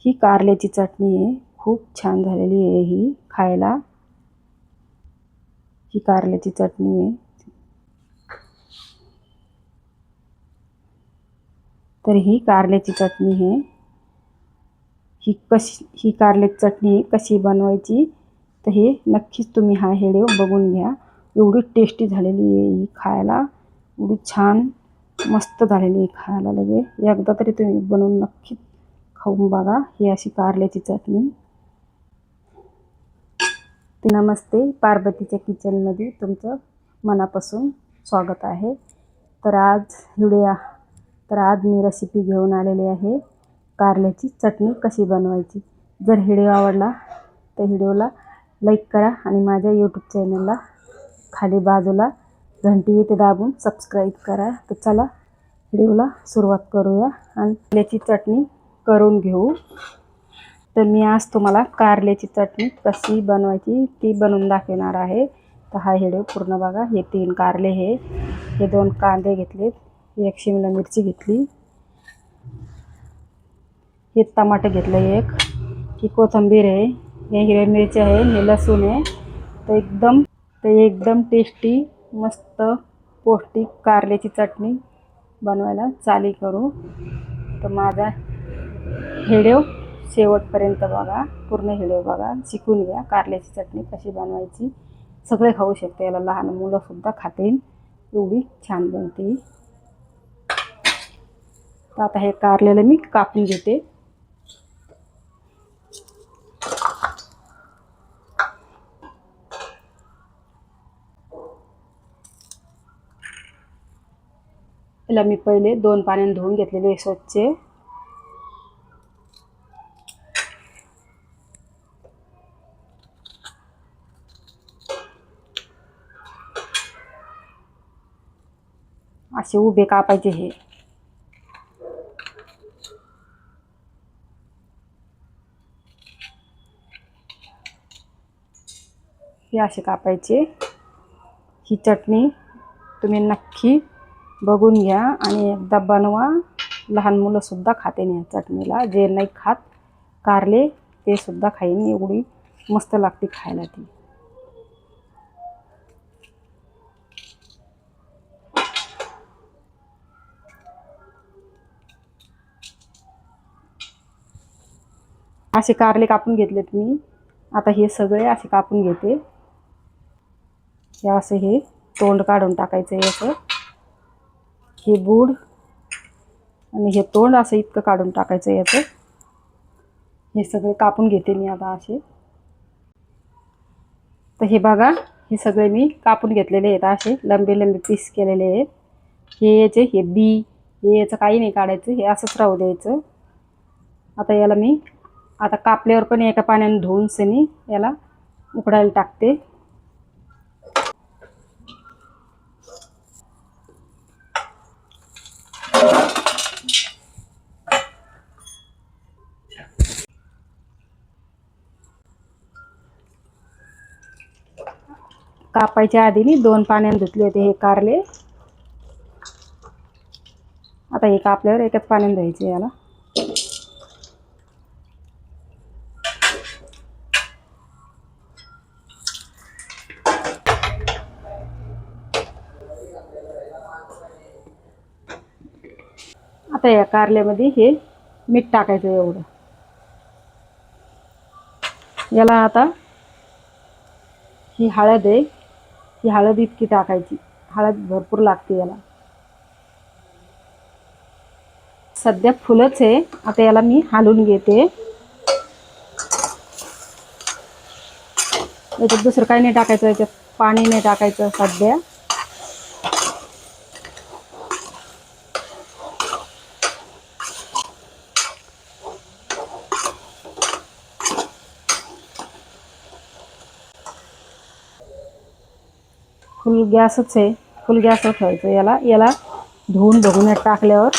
ही कारल्याची चटणी आहे, खूप छान झालेली आहे ही खायला। ही कारल्याची चटणी आहे। तर ही कारल्याची चटणी आहे। ही कारल्याची चटणी कशी बनवायची तर हे नक्कीच तुम्ही हा व्हिडिओ बघून घ्या। एवढी टेस्टी झालेली आहे ही खायला, एवढी छान मस्त झालेली आहे खायला। लगे एकदा तरी तुम्ही बनवून नक्की खाऊन बघा ही अशी कारल्याची चटणी। नमस्ते, पार्वतीच्या किचनमध्ये तुमचं मनापासून स्वागत आहे। तर आज मी रेसिपी घेऊन आलेली आहे कारल्याची चटणी कशी बनवायची। जर व्हिडिओ आवडला तर व्हिडिओला लाईक करा आणि माझ्या यूट्यूब चॅनलला खाली बाजूला घंटी येते दाबून सबस्क्राईब करा। तर चला व्हिडिओला सुरुवात करूया आणि कारल्याची चटणी करून घेऊ। तर मी आज तुम्हाला कारल्याची चटणी कशी बनवायची ती बनवून दाखवणार आहे। तर हा व्हिडिओ पूर्ण बघा। हे 3 कारले हे 2 कांदे घेतलेत, 1 शिमला मिरची घेतली, हे टमाटर घेतलं, ही कोथिंबीर आहे, हे हिरवी मिरची आहे, हे लसूण आहे। तर एकदम टेस्टी मस्त पौष्टिक कारल्याची चटणी बनवायला चालू करू। तर माझा व्हिडिओ शेवटपर्यंत बघा, पूर्ण व्हिडिओ बघा, शिकून घ्या कारल्याची चटणी कशी बनवायची। सगळे खाऊ शकते, याला लहान मुलं सुद्धा खातील, एवढी छान बनते। तर आता हे कारल्याला मी कापून घेते। याला मी पहिले 2 पाण्याने धुवून घेतलेले स्वच्छ। असे उभे कापायचे हे असे कापायचे। ही चटणी तुम्ही नक्की बघून घ्या आणि एकदा बनवा। लहान मुलं सुद्धा खाते या चटणीला, जे नाही खात कारले ते सुद्धा खाईन, एवढी मस्त लागते खायला ती। असे कारले कापून घेतलेत मी। आता हे सगळे असे कापून घेते। हे तोंड काढून टाकायचं याचं, हे बूड आणि हे तोंड असं इतकं काढून टाकायचं याचं। हे सगळे कापून घेते मी आता असे। तर हे बघा, हे सगळे मी कापून घेतलेले आहेत, असे लंबे लंबे पीस केलेले आहेत। हे बी याचं काही नाही काढायचं, हे असंच राहू द्यायचं। आता याला मी कापल्यावर पण एका पाण्याने धुवून सनी याला उकडायला टाकते। कापायच्या आधी मी 2 पाण्याने धुतले होते हे कारले। आता हे कापल्यावर एकच पाण्याने धुवायचे याला। आता या कारल्यामध्ये हे मीठ टाकायचं एवढं। याला आता ही हळद आहे, ही हळद इतकी टाकायची, हळद भरपूर लागते याला। सध्या फुलच आहे, आता याला मी हलवून घेते। याच्यात दुसरं काही नाही टाकायचं, याच्यात पाणी नाही टाकायचं सध्या। फुल गॅसच आहे, फुल गॅसवर ठेवायचं याला धुवून भगुन्यात टाकल्यावर,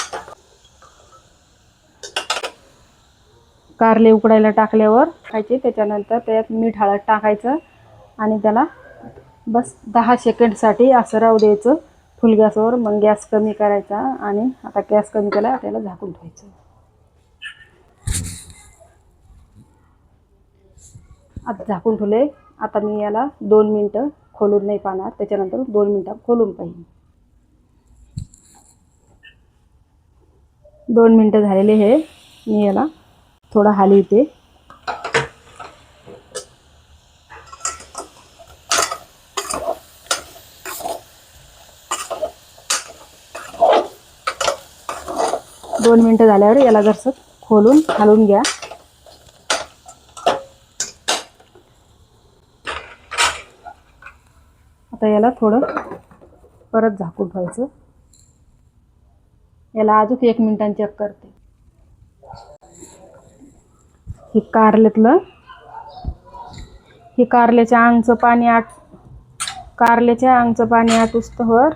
कारले उकडायला टाकल्यावर खायचे। त्याच्यानंतर त्यात मीठ हळद टाकायचं आणि त्याला बस 10 सेकंडसाठी असं राहू द्यायचं फुल गॅसवर। मग गॅस कमी करायचा आणि आता गॅस कमी केला, त्याला झाकून ठेवायचं। आता झाकून ठेवले. आता मी याला 2 मिनटं खोलून नाही पाहणार, त्याच्यानंतर 2 मिनटं खोलून पाहिन. 2 मिनटं झालेले हे. मी याला थोडा हलवते. दोन मिनटं झाल्यावर याला जरासं खोलून हलवून घ्या. आता याला थोडं परत झाकून ठेवायचं. याला अजून 1 मिनिटांनी चेक करते. हे कारल्याच्या अंगचं पाणी आटूस्तवर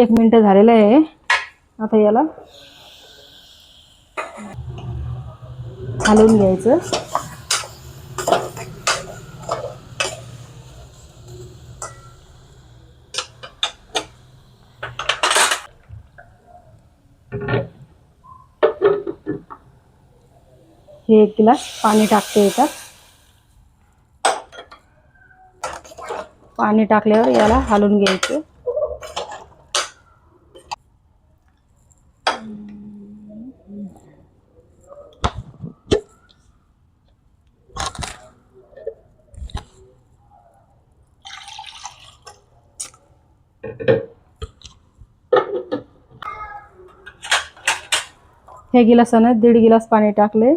एक मिनिट झालेलं आहे. आता याला हलवून घ्यायचं. हे 1 ग्लास पाणी टाकते याच्यात. पाणी टाकल्यावर याला हलवून घ्यायचं. ह्या गिलासानं 1.5 गिलास पाणी टाकले.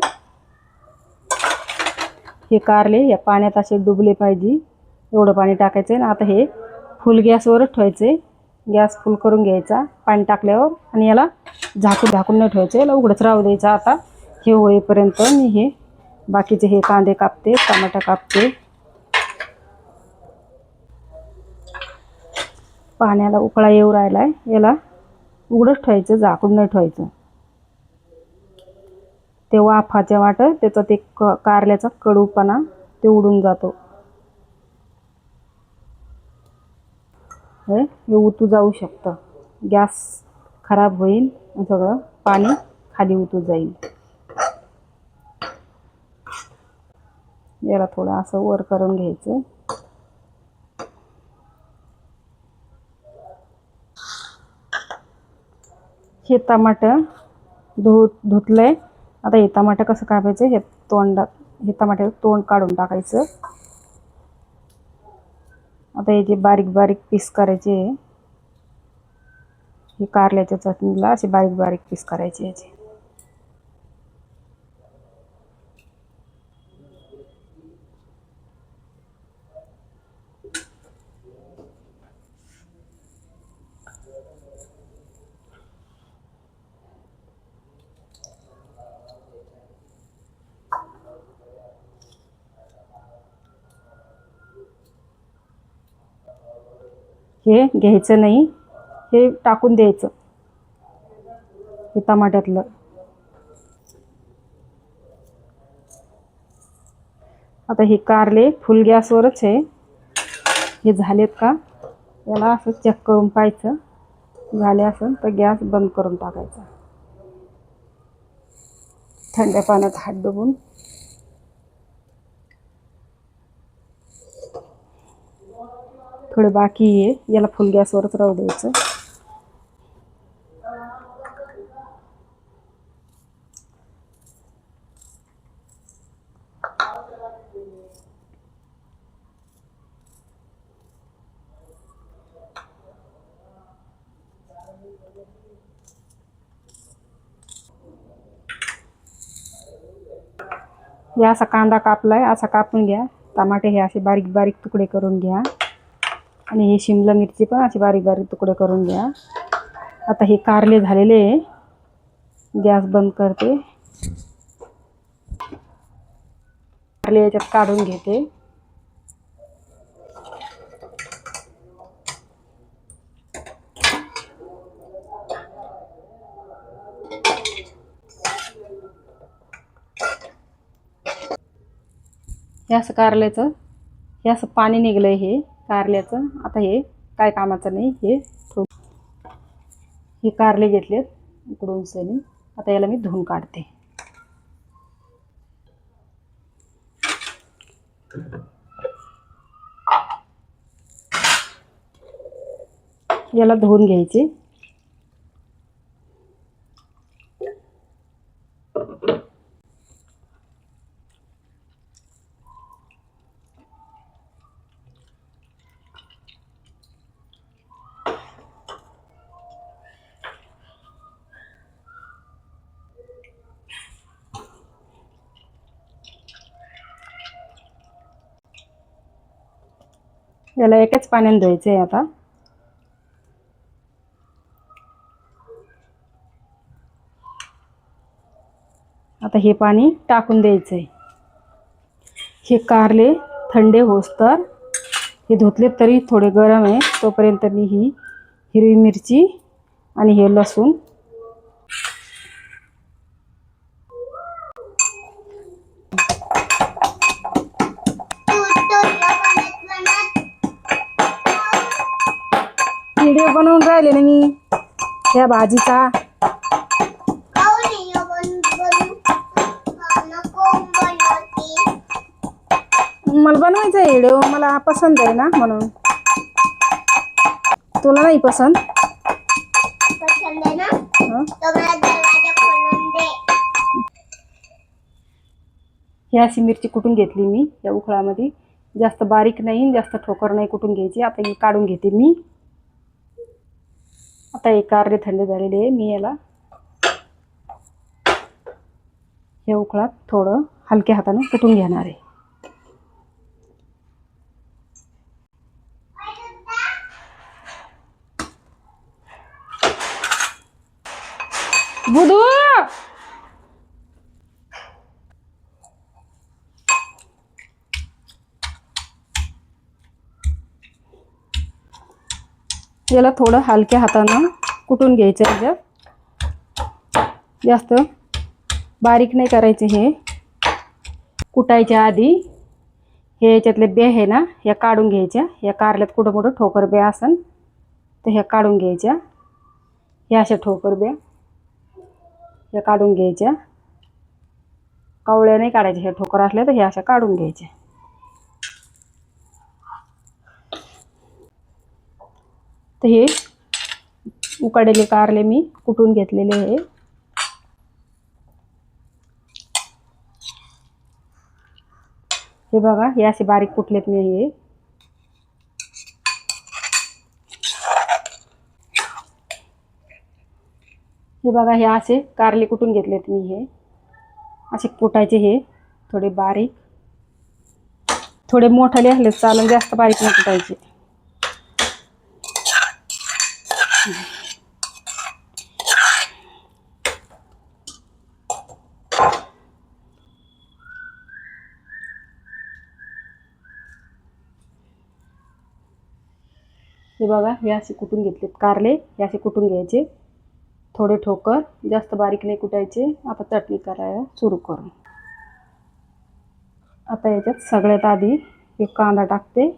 हे कारले या पाण्यात असे डुबले पाहिजे एवढं पाणी टाकायचं आहे. आता हे फुल गॅसवरच ठेवायचे. गॅस फुल करून घ्यायचा पाणी टाकल्यावर आणि याला झाकून नाही ठेवायचं. याला उघडच राहू द्यायचं. आता हे होईपर्यंत मी हे बाकीचे हे कांदे कापते, टमाटा कापते. पाण्याला उकळा येऊ राहिलाय. याला उघडच ठेवायचं, झाकून नाही ठेवायचं. ते वाफाच्या वाटं त्याचा ते कारल्याचा कडूपणा ते उडून जातो. हे उतू जाऊ शकतं. गॅस खराब होईल, सगळं पाणी खाली उतू जाईल. याला थोडं असं वर करून घ्यायचं. हे टमाटर धुतलंय. आता हे टमाटर कसं कापायचं, हे टमाट्याचं तोंड काढून टाकायचं. आता याचे बारीक बारीक पीस करायचे. हे कारल्याच्या चटणीला असे बारीक बारीक पीस करायचे याचे. हे घ्यायचं नाही, हे टाकून द्यायचं हे टमाट्यातलं. आता हे कारले फुल गॅसवरच आहे. हे झालेत का याला असं चेक करून पाहायचं. झाले असेल तर गॅस बंद करून टाकायचा. थंड पाण्यात हात डुबून थोडे बाकी आहे, याला फुल गॅसवरच राहू द्यायचं. हे असा कांदा कापलाय, असा कापून घ्या. टमाटे हे असे बारीक बारीक तुकडे करून घ्या आणि हे शिमला मिरची पण अशी बारीक बारीक तुकडे करून घ्या. आता हे कारले झालेले आहे. गॅस बंद करते. कारले याच्यात काढून घेते. हे असं कारल्याचं हे असं पाणी निघलंय हे कारल्याचं. आता हे काय कामाचं नाही. हे कारले घेतलेत उकडून सनी. आता याला मी धुवून काढते. याला धुवून घ्यायचे. याला एकच पाण्याने धुवायचं आहे. आता हे पाणी टाकून द्यायचं आहे. हे कारले थंडे होस तर हे धुतले तरी थोडे गरम आहे. तोपर्यंत मी ही हिरवी मिरची आणि हे लसूण व्हिडिओ बनवून राहिले ना मी या भाजीचा. मला बनवायचा व्हिडिओ, मला पसंत आहे ना म्हणून. तुला नाही पसंत आहे ना तो मला दरवाजा खोलून दे. ही अशी मिरची कुटून घेतली मी या उखळामध्ये. जास्त बारीक नाही जास्त ठोकर नाही कुटून घ्यायची. आता ही काढून घेते मी. आता हे कारले थंड झालेले आहे. मी याला या उखळात थोडं हलक्या हाताने कुटून घेणार आहे. बुधू याला थोडं हलक्या हाताने कुटून घ्यायचं. याच्यात जास्त बारीक नाही करायचे. हे कुटायच्या आधी हे याच्यातले बे आहे ना या काढून घ्यायच्या. या कारल्यात कुठं मोठं ठोकर बे असन तर ह्या काढून घ्यायच्या. ह्या अशा ठोकर बे ह्या काढून घ्यायच्या. कावळ्या नाही काढायच्या. ह्या ठोकर असल्या तर ह्या अशा काढून घ्यायच्या. तर हे उकडलेले कारले मी कुटून घेतलेले आहे. हे बघा हे असे बारीक कुटलेत मी. हे बघा हे असे कारले कुटून घेतलेत मी. हे असे कुटायचे. हे थोडे बारीक थोडे मोठाले असले चालेल. जास्त बारीक नाही कुटायचे. हे बघा हे असे कुटून घेतलेत कारले. हे असे कुटून घ्यायचे. थोडे ठोकर जास्त बारीक नाही कुटायचे. आता चटणी करायला सुरू करू. आता याच्यात सगळ्यात आधी एक कांदा टाकते.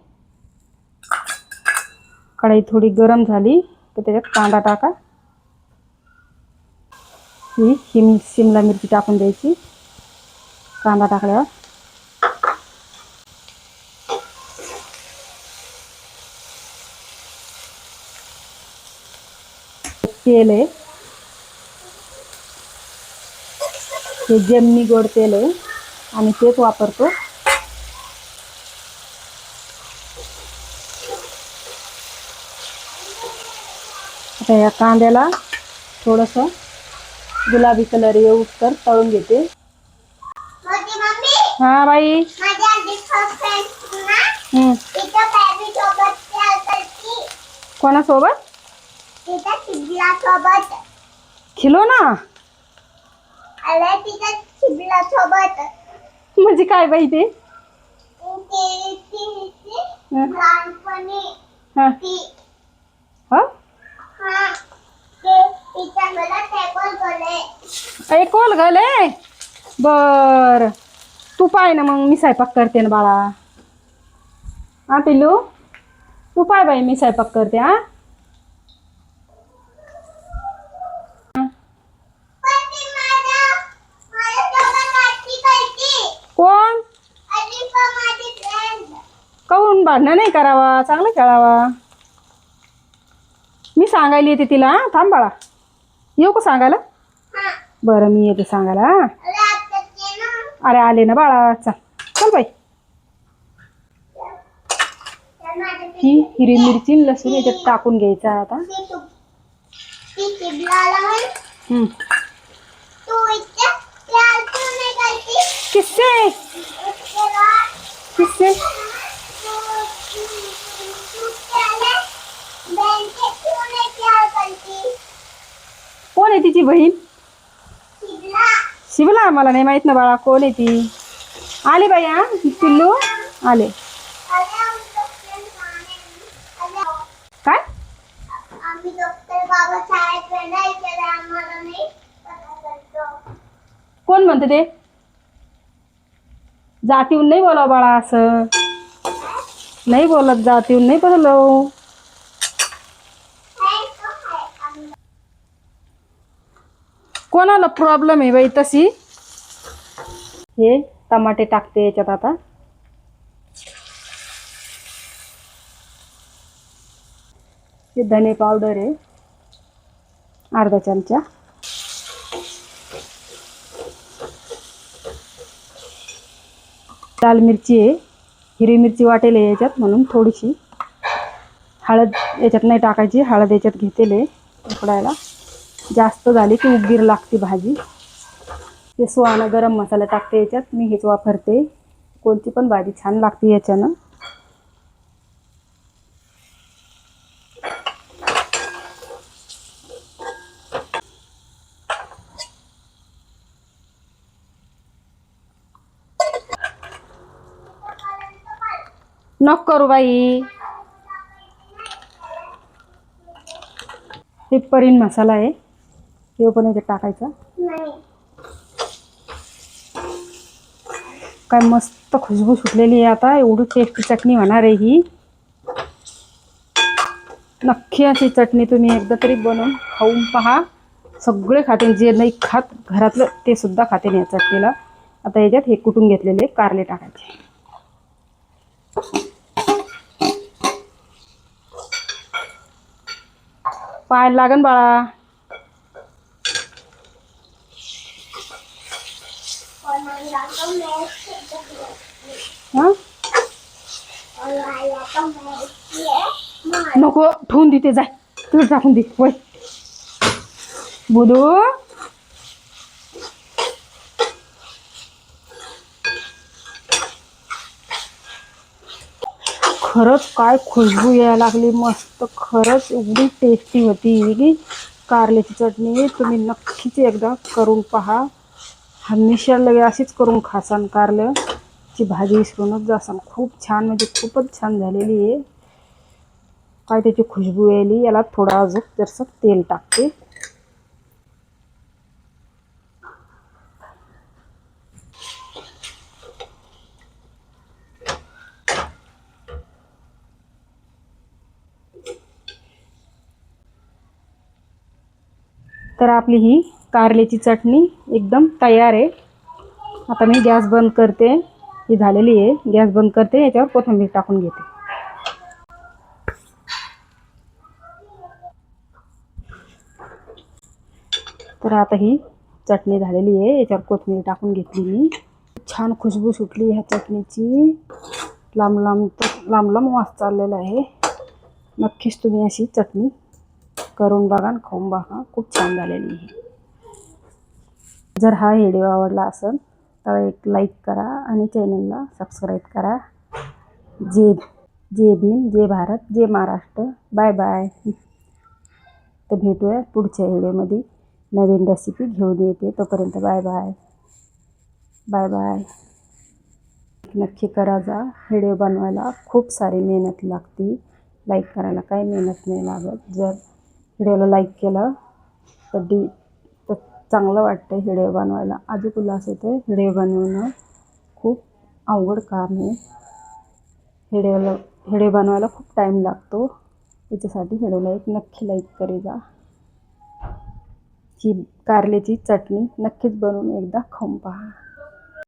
कढई थोडी गरम झाली तर त्याच्यात कांदा टाका. ही शिमला मिरची टाकून द्यायची. कांदा टाकल्यावर तेल आहे. हे जेमनी गोड तेल आहे आणि तेच वापरतो. आता या कांद्याला थोडंसं गुलाबी कलर येऊस तर तळून घेते. हा बाई. माझ्या आधी फ्रेंड ना हम्म. तिच्या बॅबी सोबत प्यार करती. कोणासोबत? तिच्या चिबला सोबत. खिलो ना. अरे तिच्या चिबला सोबत. म्हणजे काय बाई ते? लहानपणी हा ती हा हा ते तिच्या मला टेबल बोले. कोल गले. बर तू पाय ना मग मी स्वयंपाक करते ना बाळा. हा पिल्लू तू पाय बाई मी स्वयंपाक करते. हा पण ती माझ्या सोबत नाटकी करती. कोण? अलिफा माझी फ्रेंड. काहून भांडणं नाही करावा, चांगलं खेळावा. मी सांगायला येते तिला. थांब बाळा. येऊ का सांगायला? हा बरं मी येते सांगायला. अरे आता ते ना अरे आले ना बाळा. चल चल बाई. ही हिरवी मिरची आणि लसूण याच्यात टाकून घ्यायचा आता. ती चिबला लावून हम्म. तू इथे प्यार क्यों नहीं करती? किससे उसके बाद किससे तू पहले बहन से क्यों नहीं प्यार करती? कोण आहे तिची बहीण? चिबला. शिवला. मला नाही माहित ना बाळा कोण आहे ती. आले बाई. हा पिल्लू आले. अरे हम लोग फ्रेंड माने. अरे काय? आम्ही डॉक्टर बाबासाहेब नाही केलं आम्हाला नाही पता करतो. कोण म्हणते ते? जातीहून नाही बोलावं बाळा असं. नाही बोलत जातीहून नाही बोलव. है तो है आम्ही. कोणाला प्रॉब्लेम आहे बाई तशी. हे टमाटे टाकते याच्यात आता. हे धने पावडर आहे अर्धा चमचा. लाल मिरची आहे. हिरवी मिरची वाटेल आहे याच्यात म्हणून थोडीशी. हळद याच्यात नाही टाकायची. हळद याच्यात घेतेले उकडायला. जास्त झाली की उग्गीर लागते भाजी. ते सुहाना गरम मसाला टाकते याच्यात. मी हेच वापरते. कोणती पण भाजी छान लागते याच्यानं. नको करू बाई. हे परीन मसाला आहे. ते पण याच्यात टाकायचा. नाही काय मस्त खुशबू सुटलेली आहे आता. एवढी टेस्टी चटणी होणार आहे ही. नक्की अशी चटणी तुम्ही एकदा तरी बनवून खाऊन पहा. सगळे खाते. जे नाही खात घरातलं ते सुद्धा खाते या चटणीला. आता याच्यात हे कुटून घेतलेले कारले टाकायचे. पाय लागन बाळा. कोणाला तो मॅच हा कोणाला तो मॅच आहे. नको ठेवून देते जाय. तुला टाकून दे वय बुधू. खरंच काय खुशबू यायला लागली मस्त. खरंच एवढी टेस्टी होती की कारल्याची चटणी. तुम्ही नक्कीच एकदा करून पहा. हमेशा लगे अशीच करून खासान. कारल्याची भाजी विसरूनच जासान. खूप छान म्हणजे खूपच छान झालेली आहे. काय त्याची खुशबू यायली. याला थोडा अजून जरासं तेल टाकते. तर आपली ही कारल्याची चटणी एकदम तयार आहे. आता मी गॅस बंद करते. ही झालेली आहे. गॅस बंद करते. याच्यावर कोथिंबीर टाकून घेते. तर आता ही चटणी झालेली आहे. याच्यावर कोथिंबीर टाकून घेतली मी. छान खुशबू सुटली ह्या चटणीची. लांब लांब वास चाललेला आहे. नक्कीच तुम्ही अशी चटणी करून बघा आणि खाऊन बघा. खूप छान झालेली आहे. जर हा व्हिडिओ आवडला असेल तर एक लाईक करा आणि चॅनलला सबस्क्राईब करा. जय भीम, जय भारत, जय महाराष्ट्र. Bye bye. तर भेटूया पुढच्या व्हिडिओमध्ये. नवीन रेसिपी घेऊन येते. तोपर्यंत बाय बाय. Bye bye. नक्की करा जा. व्हिडिओ बनवायला खूप सारी मेहनत लागते. लाईक करायला काही मेहनत नाही लागत. जर व्हिडिओला लाईक केलं तर चांगलं वाटतं व्हिडिओ बनवायला. अजून उल्हास येतो. व्हिडिओ बनवणं खूप अवघड काम आहे. व्हिडिओ बनवायला खूप टाईम लागतो. याच्यासाठी व्हिडिओला एक नक्की लाईक करी जा. ही कारल्याची चटणी नक्कीच बनवून एकदा खाऊन पहा.